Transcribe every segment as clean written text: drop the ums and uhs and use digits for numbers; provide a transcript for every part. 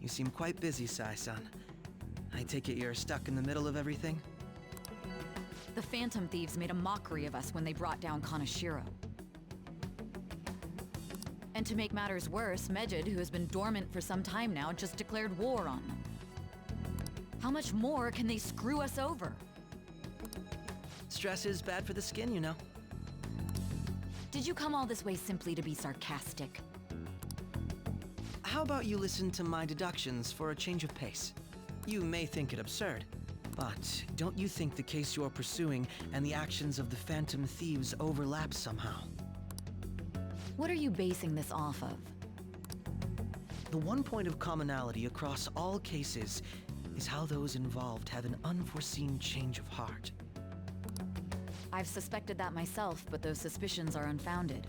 You seem quite busy, Sai-san. I take it you're stuck in the middle of everything? The Phantom Thieves made a mockery of us when they brought down Kaneshiro. And to make matters worse, Medjed, who has been dormant for some time now, just declared war on them. How much more can they screw us over? Stress is bad for the skin, you know. Did you come all this way simply to be sarcastic? How about you listen to my deductions for a change of pace? You may think it absurd, but don't you think the case you're pursuing and the actions of the Phantom Thieves overlap somehow? What are you basing this off of? The one point of commonality across all cases is how those involved have an unforeseen change of heart. I've suspected that myself, but those suspicions are unfounded.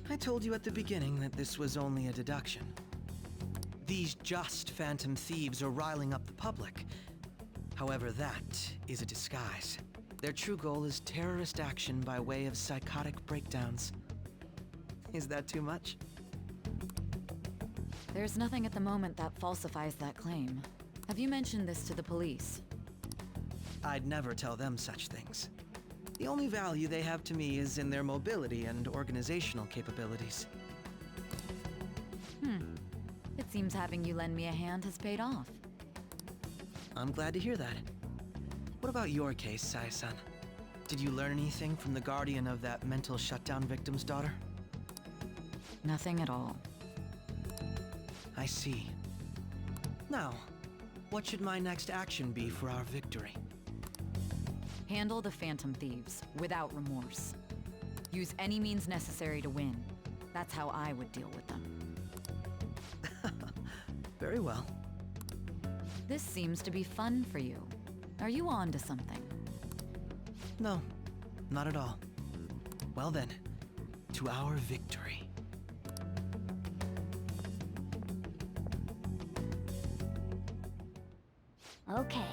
I told you at the beginning that this was only a deduction. These just Phantom Thieves are riling up the public. However, that is a disguise. Their true goal is terrorist action by way of psychotic breakdowns. Is that too much? There's nothing at the moment that falsifies that claim. Have you mentioned this to the police? I'd never tell them such things. The only value they have to me is in their mobility and organizational capabilities. It seems having you lend me a hand has paid off. I'm glad to hear that. What about your case, Sai-san? Did you learn anything from the guardian of that mental shutdown victim's daughter? Nothing at all. I see. Now, what should my next action be for our victory? Handle the Phantom Thieves, without remorse. Use any means necessary to win. That's how I would deal with them. Very well. This seems to be fun for you. Are you on to something? No, not at all. Well then, to our victory. Okay.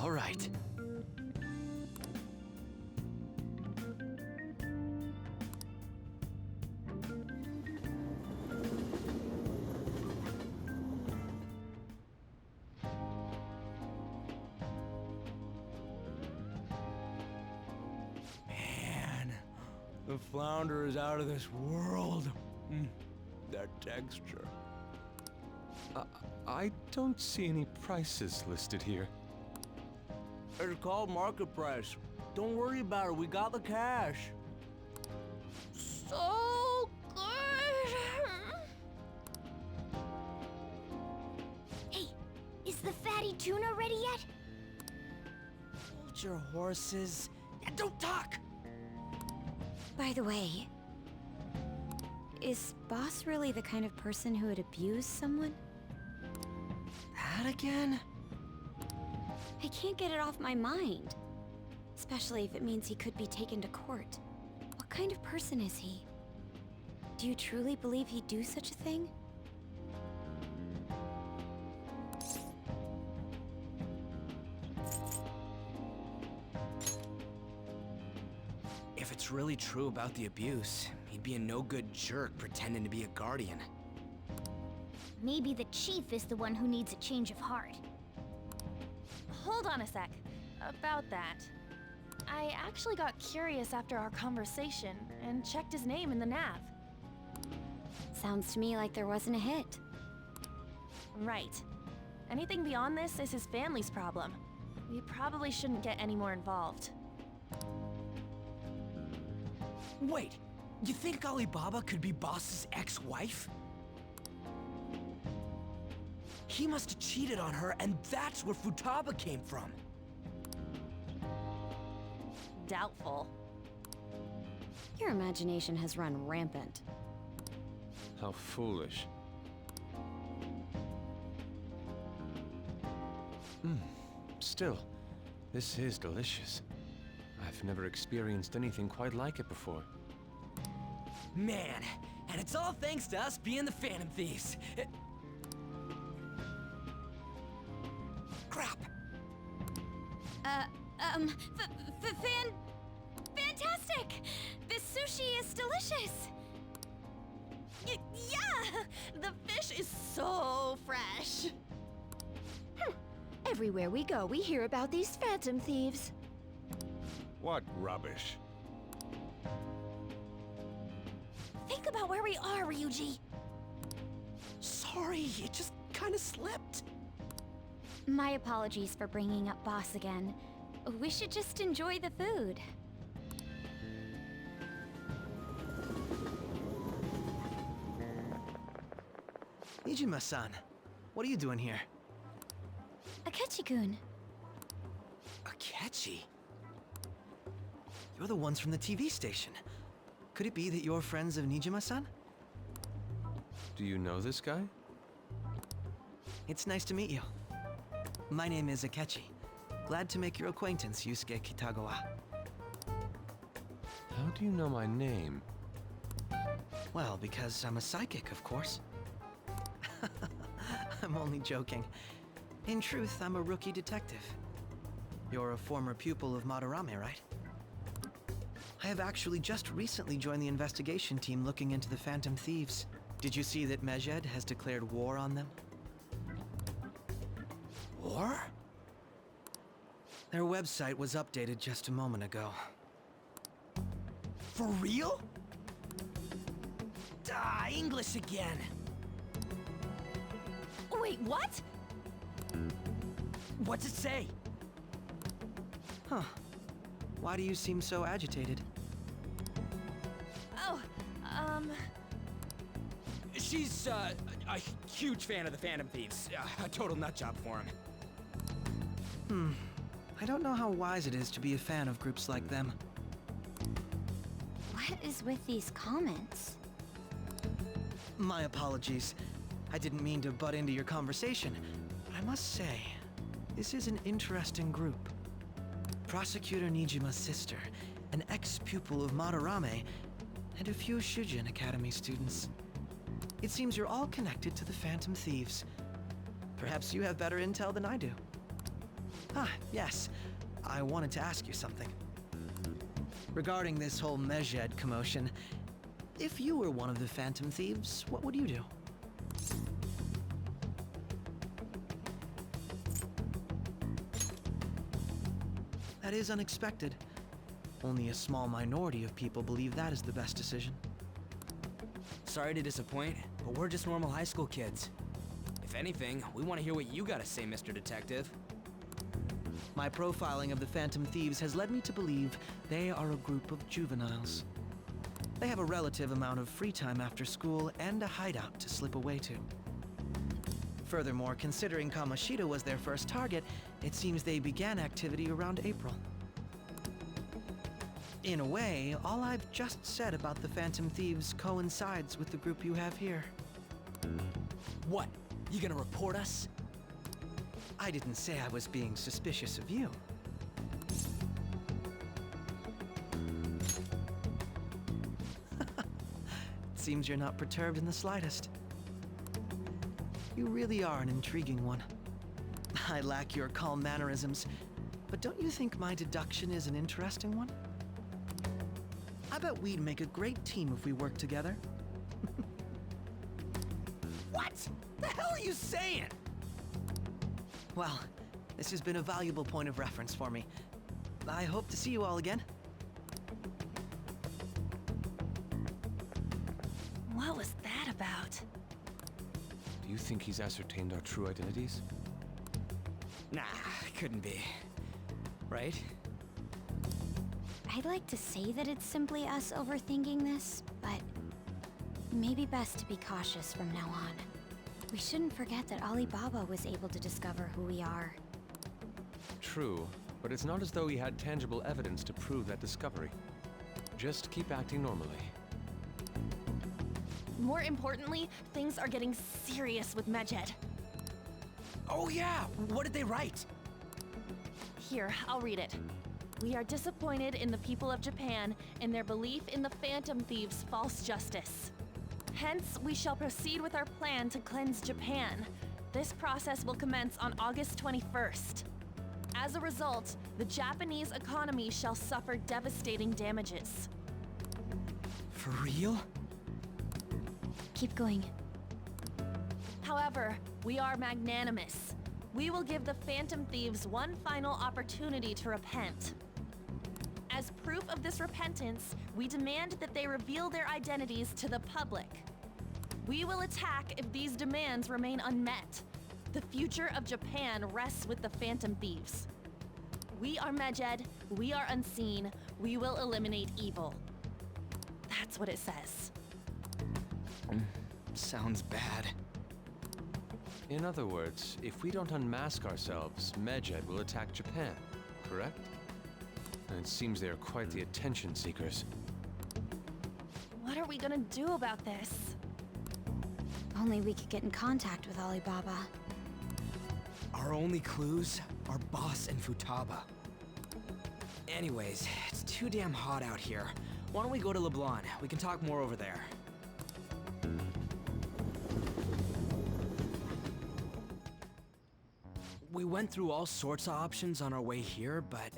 All right. Man, the flounder is out of this world. That texture. I don't see any prices listed here. It's called market price. Don't worry about it, we got the cash. So good! Hey, is the fatty tuna ready yet? Hold your horses and don't talk! By the way, is Boss really the kind of person who would abuse someone? That again? I can't get it off my mind. Especially if it means he could be taken to court. What kind of person is he? Do you truly believe he'd do such a thing? If it's really true about the abuse, he'd be a no-good jerk pretending to be a guardian. Maybe the chief is the one who needs a change of heart. Hold on a sec. About that. I actually got curious after our conversation and checked his name in the nav. Sounds to me like there wasn't a hit. Right. Anything beyond this is his family's problem. We probably shouldn't get any more involved. Wait, you think Alibaba could be Boss's ex-wife? He must have cheated on her, and that's where Futaba came from. Doubtful. Your imagination has run rampant. How foolish. Still, this is delicious. I've never experienced anything quite like it before. Man, and it's all thanks to us being the Phantom Thieves. Crap. Fantastic! This sushi is delicious! Yeah! The fish is so fresh. Everywhere we go, we hear about these Phantom Thieves. What rubbish. Think about where we are, Ryuji. Sorry, it just kind of slipped. My apologies for bringing up Boss again. We should just enjoy the food. Nijima-san, what are you doing here? Akechi-kun. Akechi? You're the ones from the TV station. Could it be that you're friends of Nijima-san? Do you know this guy? It's nice to meet you. My name is Akechi. Glad to make your acquaintance, Yusuke Kitagawa. How do you know my name? Well, because I'm a psychic, of course. I'm only joking. In truth, I'm a rookie detective. You're a former pupil of Madarame, right? I have actually just recently joined the investigation team looking into the Phantom Thieves. Did you see that Medjed has declared war on them? War? Their website was updated just a moment ago. For real? English again. Wait, what? What's it say? Huh. Why do you seem so agitated? Oh, She's, a huge fan of the Phantom Thieves. A total nutjob for him. I don't know how wise it is to be a fan of groups like them. What is with these comments? My apologies. I didn't mean to butt into your conversation, but I must say, this is an interesting group. Prosecutor Nijima's sister, an ex-pupil of Madarame, and a few Shujin Academy students. It seems you're all connected to the Phantom Thieves. Perhaps you have better intel than I do. Ah, yes. I wanted to ask you something. Regarding this whole Medjed commotion, if you were one of the Phantom Thieves, what would you do? That is unexpected. Only a small minority of people believe that is the best decision. Sorry to disappoint, but we're just normal high school kids. If anything, we want to hear what you gotta say, Mr. Detective. My profiling of the Phantom Thieves has led me to believe they are a group of juveniles. They have a relative amount of free time after school and a hideout to slip away to. Furthermore, considering Kamoshida was their first target, it seems they began activity around April. In a way, all I've just said about the Phantom Thieves coincides with the group you have here. What? You gonna report us? I didn't say I was being suspicious of you. It seems you're not perturbed in the slightest. You really are an intriguing one. I lack your calm mannerisms, but don't you think my deduction is an interesting one? I bet we'd make a great team if we worked together. What the hell are you saying? Well, this has been a valuable point of reference for me. I hope to see you all again. what was that about? Do you think he's ascertained our true identities? Nah, couldn't be. Right? I'd like to say that it's simply us overthinking this, but maybe best to be cautious from now on. We shouldn't forget that Alibaba was able to discover who we are. True, but it's not as though he had tangible evidence to prove that discovery. Just keep acting normally. More importantly, things are getting serious with Medjed. Oh yeah, what did they write? Here, I'll read it. We are disappointed in the people of Japan and their belief in the Phantom Thieves' false justice. Hence, we shall proceed with our plan to cleanse Japan. This process will commence on August 21st. As a result, the Japanese economy shall suffer devastating damages. For real? Keep going. However, we are magnanimous. We will give the Phantom Thieves one final opportunity to repent. As proof of this repentance, we demand that they reveal their identities to the public. We will attack if these demands remain unmet. The future of Japan rests with the Phantom Thieves. We are Medjed, we are unseen, we will eliminate evil. That's what it says. Sounds bad. In other words, if we don't unmask ourselves, Medjed will attack Japan, correct? And it seems they are quite the attention seekers. What are we gonna do about this? Only we could get in contact with Alibaba. Our only clues are Boss and Futaba. Anyways, it's too damn hot out here. Why don't we go to LeBlanc? We can talk more over there. We went through all sorts of options on our way here, but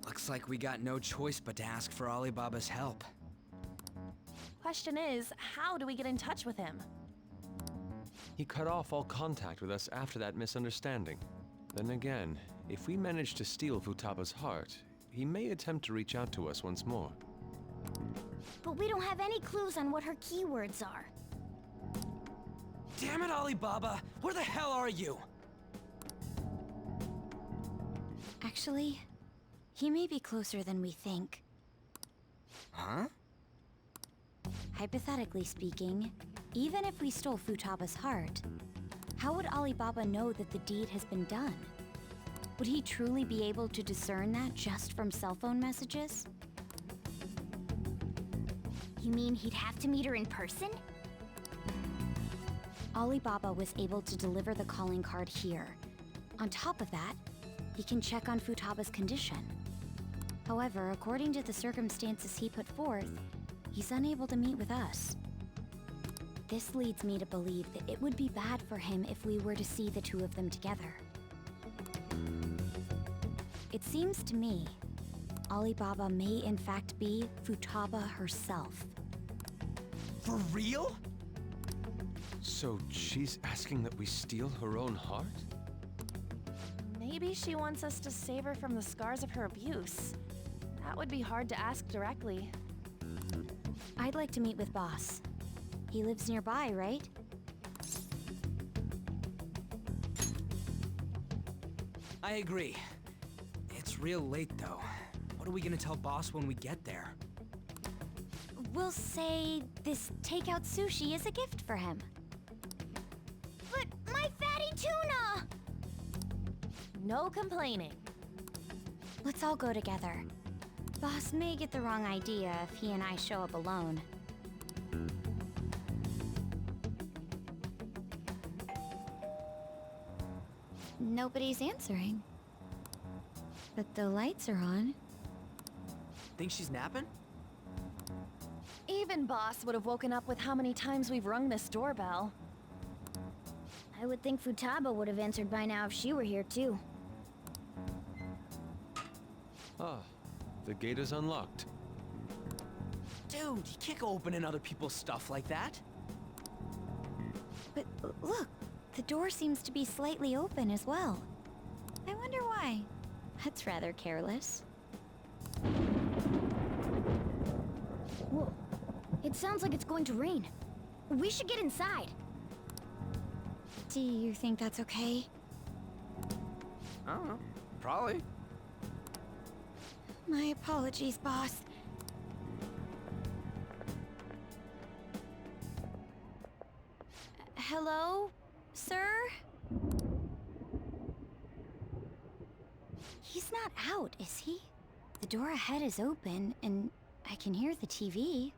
looks like we got no choice but to ask for Alibaba's help. Question is, how do we get in touch with him? He cut off all contact with us after that misunderstanding. Then again, if we manage to steal Futaba's heart, he may attempt to reach out to us once more. But we don't have any clues on what her keywords are. Damn it, Alibaba! Where the hell are you? Actually, he may be closer than we think. Huh? Hypothetically speaking, even if we stole Futaba's heart, how would Alibaba know that the deed has been done? Would he truly be able to discern that just from cell phone messages? You mean he'd have to meet her in person? Alibaba was able to deliver the calling card here. On top of that, he can check on Futaba's condition. However, according to the circumstances he put forth, he's unable to meet with us. This leads me to believe that it would be bad for him if we were to see the two of them together. It seems to me, Alibaba may in fact be Futaba herself. For real? So she's asking that we steal her own heart? Maybe she wants us to save her from the scars of her abuse. That would be hard to ask directly. I'd like to meet with Boss. He lives nearby, right? I agree. It's real late, though. What are we gonna tell Boss when we get there? We'll say this takeout sushi is a gift for him. But my fatty tuna! No complaining. Let's all go together. Boss may get the wrong idea if he and I show up alone. Nobody's answering. But the lights are on. Think she's napping? Even Boss would have woken up with how many times we've rung this doorbell. I would think Futaba would have answered by now if she were here too. Ah, the gate is unlocked. Dude, you can't go opening other people's stuff like that. But look, the door seems to be slightly open as well. I wonder why. That's rather careless. Whoa. It sounds like it's going to rain. We should get inside. Do you think that's okay? I don't know. Probably. My apologies, boss. Hello, sir? He's not out, is he? The door ahead is open, and I can hear the TV.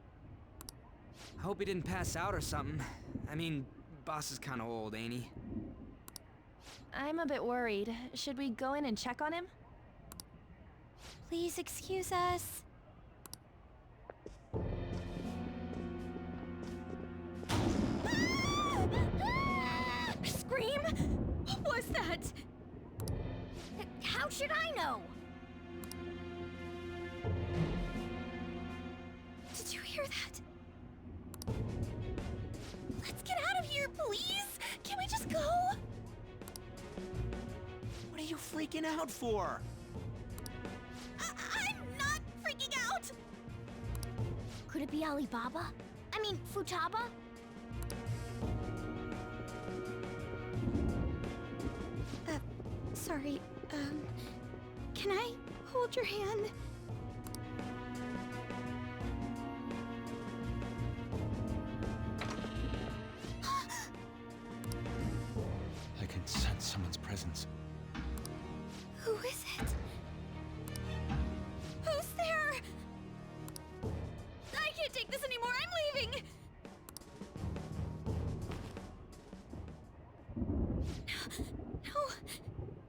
I hope he didn't pass out or something. I mean, Boss is kinda old, ain't he? I'm a bit worried. Should we go in and check on him? Please excuse us. Scream? What was that? How should I know? Did you hear that? Let's get out of here, please! Can we just go? What are you freaking out for? I'm not freaking out! Could it be Alibaba? I mean, Futaba? Sorry, can I hold your hand? I can sense someone's presence. Who is it? Who's there? I can't take this anymore, I'm leaving! No,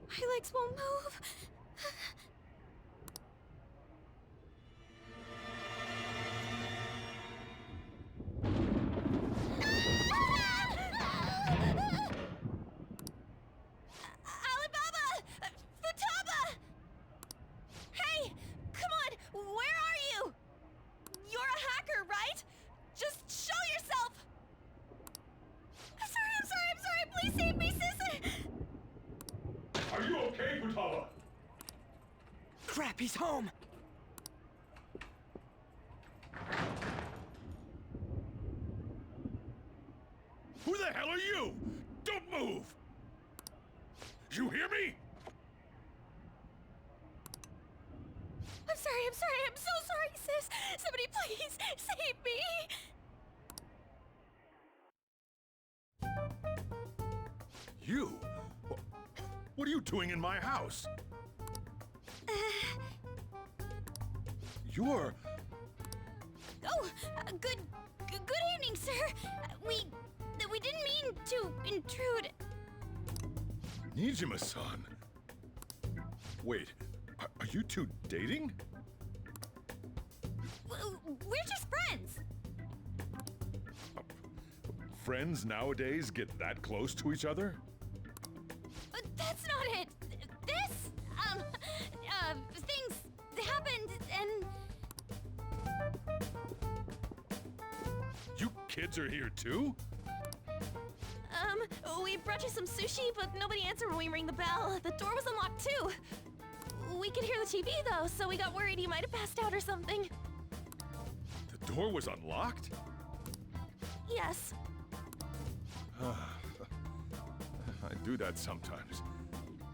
my legs won't move. Alibaba! Futaba! Hey, come on, where are you? You're a hacker, right? Just show yourself! I'm sorry, please save me, sis! Are you okay, Futaba? Crap, he's home! Who the hell are you? Don't move! You hear me? I'm so sorry, sis! Somebody please save me! You? What are you doing in my house? You're... Oh, good evening, sir. We didn't mean to intrude. Nijima-san. Wait, are you two dating? We're just friends. Friends nowadays get that close to each other? That's not it. This, things happened and... You kids are here too? We brought you some sushi, but nobody answered when we rang the bell. The door was unlocked too. We could hear the TV though, so we got worried you might have passed out or something. The door was unlocked? Yes. I do that sometimes.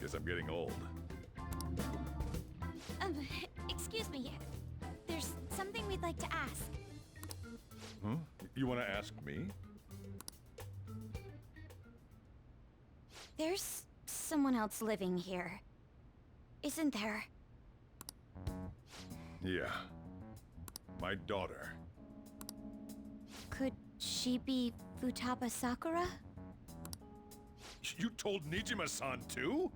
Guess I'm getting old. Excuse me. There's something we'd like to ask. Huh? You want to ask me? There's someone else living here, isn't there? Yeah. My daughter. Could she be Futaba Sakura? You told Nijima-san too?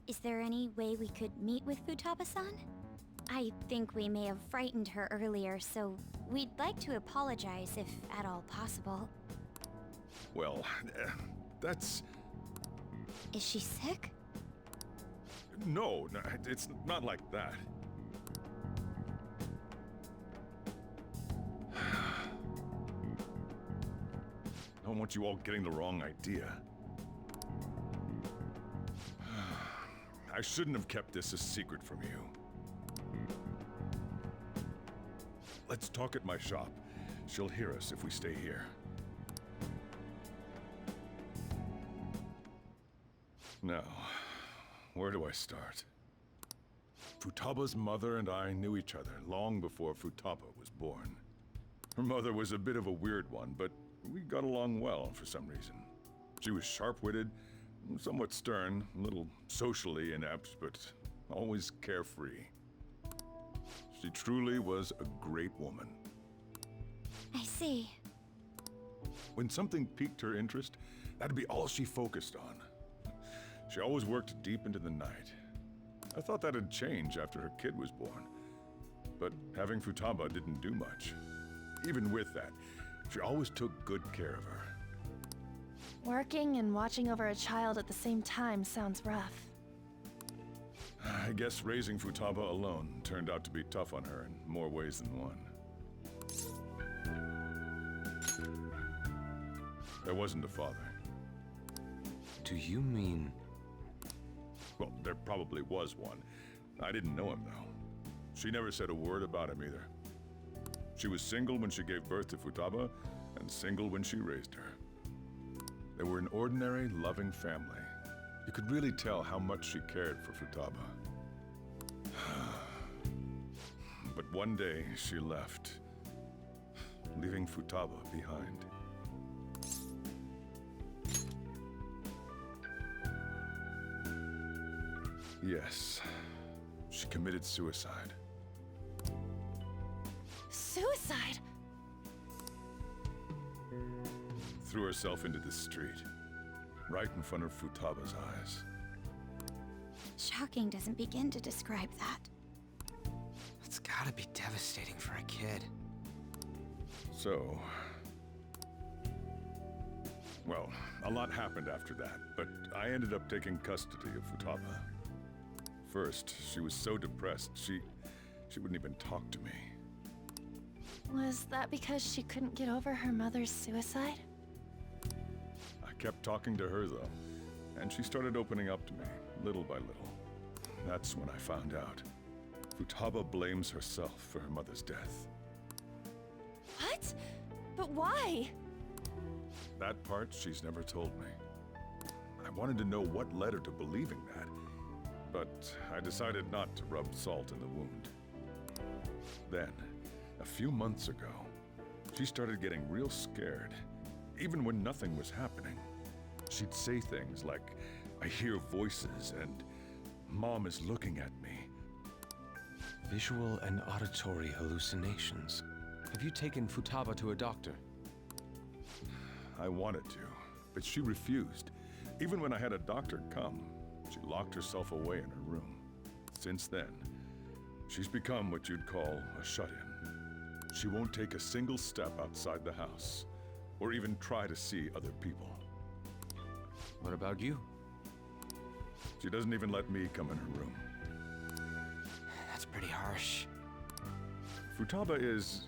Is there any way we could meet with Futaba-san? I think we may have frightened her earlier, so we'd like to apologize if at all possible. Well, that's... Is she sick? No, it's not like that. I don't want you all getting the wrong idea. I shouldn't have kept this a secret from you. Let's talk at my shop. She'll hear us if we stay here. Now, where do I start? Futaba's mother and I knew each other long before Futaba was born. Her mother was a bit of a weird one, but we got along well for some reason. She was sharp-witted, somewhat stern, a little socially inept, but always carefree. She truly was a great woman. I see. When something piqued her interest, that'd be all she focused on. She always worked deep into the night. I thought that'd change after her kid was born. But having Futaba didn't do much. Even with that, she always took good care of her. Working and watching over a child at the same time sounds rough. I guess raising Futaba alone turned out to be tough on her in more ways than one. There wasn't a father. Do you mean... Well, there probably was one. I didn't know him, though. She never said a word about him either. She was single when she gave birth to Futaba, and single when she raised her. They were an ordinary, loving family. You could really tell how much she cared for Futaba. But one day, she left, leaving Futaba behind. Yes, she committed suicide. Suicide? Threw herself into the street, right in front of Futaba's eyes. Shocking doesn't begin to describe that. It's gotta be devastating for a kid. So... Well, a lot happened after that, but I ended up taking custody of Futaba. First, she was so depressed, she wouldn't even talk to me. Was that because she couldn't get over her mother's suicide? I kept talking to her, though, and she started opening up to me, little by little. That's when I found out. Futaba blames herself for her mother's death. What? But why? That part she's never told me. I wanted to know what led her to believing that, but I decided not to rub salt in the wound. Then, a few months ago, she started getting real scared, even when nothing was happening. She'd say things like, "I hear voices," and "Mom is looking at me." Visual and auditory hallucinations. Have you taken Futaba to a doctor? I wanted to, but she refused. Even when I had a doctor come, she locked herself away in her room. Since then, she's become what you'd call a shut-in. She won't take a single step outside the house, or even try to see other people. What about you? She doesn't even let me come in her room. That's pretty harsh. Futaba is,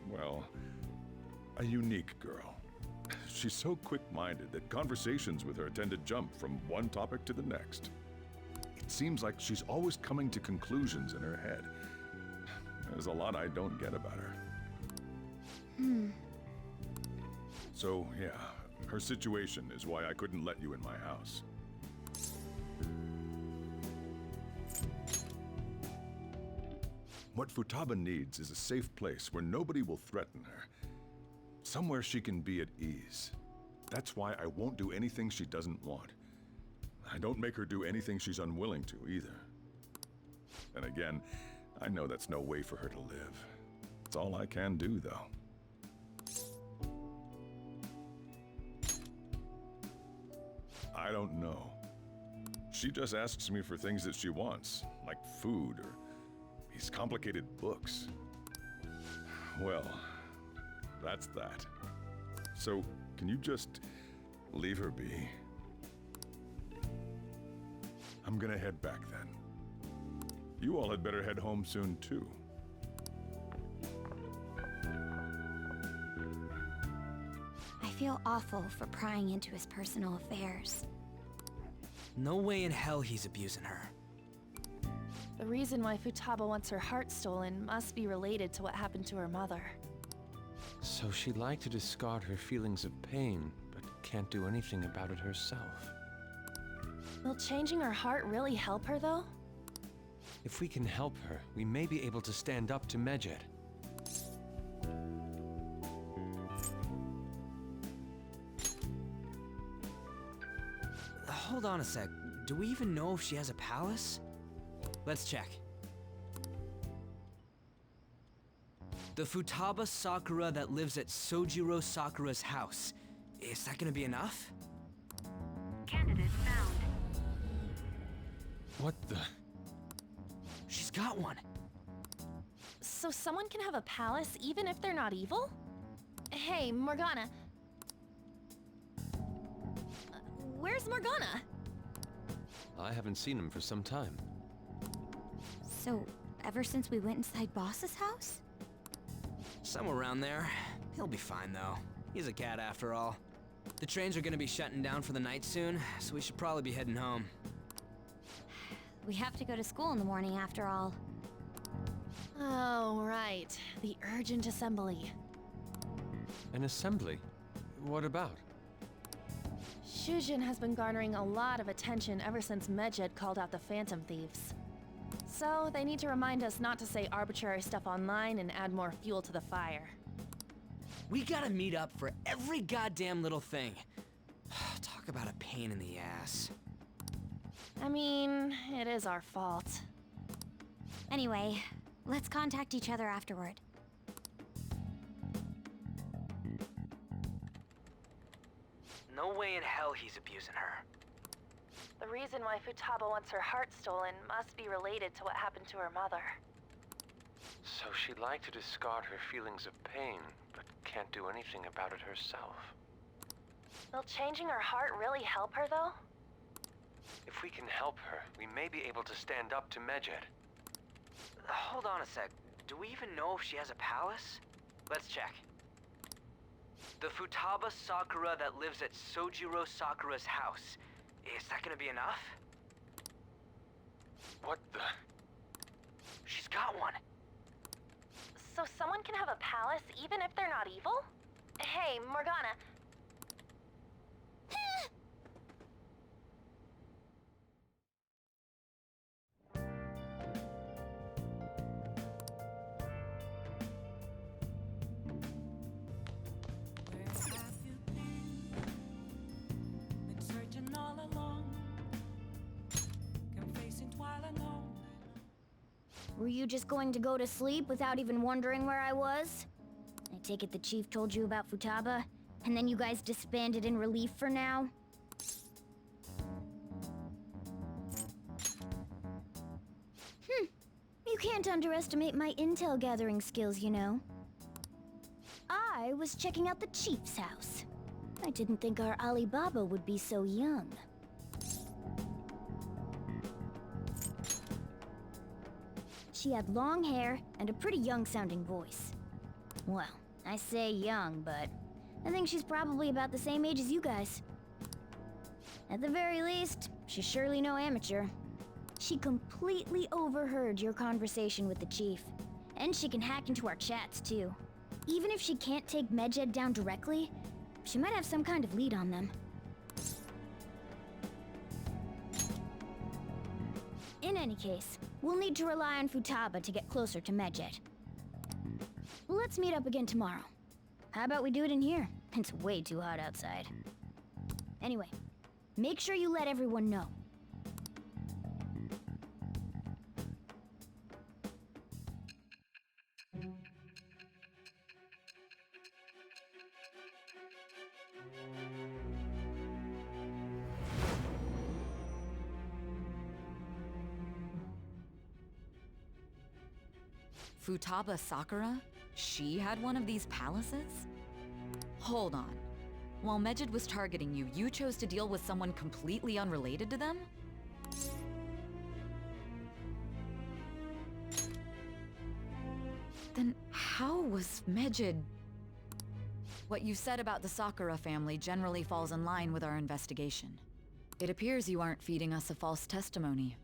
well, a unique girl. She's so quick-minded that conversations with her tend to jump from one topic to the next. It seems like she's always coming to conclusions in her head. There's a lot I don't get about her. So, yeah, her situation is why I couldn't let you in my house. What Futaba needs is a safe place where nobody will threaten her. Somewhere she can be at ease. That's why I won't do anything she doesn't want. I don't make her do anything she's unwilling to, either. And again, I know that's no way for her to live. It's all I can do, though. I don't know. She just asks me for things that she wants, like food or these complicated books. Well, that's that. So, can you just leave her be? I'm gonna head back then. You all had better head home soon, too. I feel awful for prying into his personal affairs. No way in hell he's abusing her. The reason why Futaba wants her heart stolen must be related to what happened to her mother. So she'd like to discard her feelings of pain, but can't do anything about it herself. Will changing her heart really help her, though? If we can help her, we may be able to stand up to Medjed. Hold on a sec. Do we even know if she has a palace? Let's check. The Futaba Sakura that lives at Sojiro Sakura's house. Is that gonna be enough? Candidate found. What the? She's got one. So someone can have a palace even if they're not evil? Hey, Morgana. Where's Morgana? I haven't seen him for some time. So, ever since we went inside Boss's house? Somewhere around there. He'll be fine, though. He's a cat after all. The trains are gonna be shutting down for the night soon, so we should probably be heading home. We have to go to school in the morning after all. Oh, right. The urgent assembly. An assembly? What about? Shujin has been garnering a lot of attention ever since Medjed called out the Phantom Thieves. So, they need to remind us not to say arbitrary stuff online and add more fuel to the fire. We gotta meet up for every goddamn little thing. Talk about a pain in the ass. I mean, it is our fault. Anyway, let's contact each other afterward. No way in hell he's abusing her. The reason why Futaba wants her heart stolen must be related to what happened to her mother. So she'd like to discard her feelings of pain, but can't do anything about it herself. Will changing her heart really help her, though? If we can help her, we may be able to stand up to Medjed. Hold on a sec. Do we even know if she has a palace? Let's check. The Futaba Sakura that lives at Sojiro Sakura's house. Is that gonna be enough? What the? She's got one. So someone can have a palace even if they're not evil? Hey, Morgana. Were you just going to go to sleep without even wondering where I was? I take it the chief told you about Futaba, and then you guys disbanded in relief for now? You can't underestimate my intel gathering skills, you know. I was checking out the chief's house. I didn't think our Alibaba would be so young. She had long hair and a pretty young-sounding voice. Well, I say young, but I think she's probably about the same age as you guys. At the very least, she's surely no amateur. She completely overheard your conversation with the chief. And she can hack into our chats, too. Even if she can't take Medjed down directly, she might have some kind of lead on them. In any case, we'll need to rely on Futaba to get closer to Medjed. Let's meet up again tomorrow. How about we do it in here? It's way too hot outside. Anyway, make sure you let everyone know. Futaba Sakura? She had one of these palaces? Hold on. While Medjed was targeting you, you chose to deal with someone completely unrelated to them? Then how was Medjed... What you said about the Sakura family generally falls in line with our investigation. It appears you aren't feeding us a false testimony.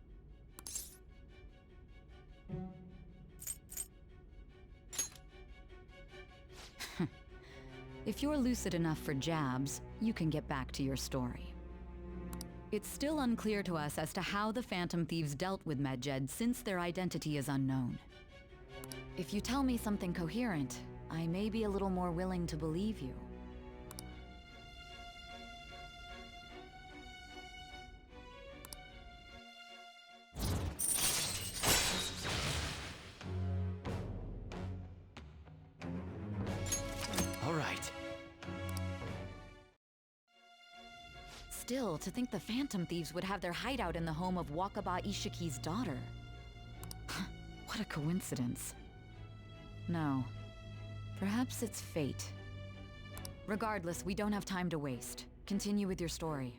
If you're lucid enough for jabs, you can get back to your story. It's still unclear to us as to how the Phantom Thieves dealt with Medjed since their identity is unknown. If you tell me something coherent, I may be a little more willing to believe you. All right. Still, to think the Phantom Thieves would have their hideout in the home of Wakaba Ishiki's daughter. What a coincidence. No. Perhaps it's fate. Regardless, we don't have time to waste. Continue with your story.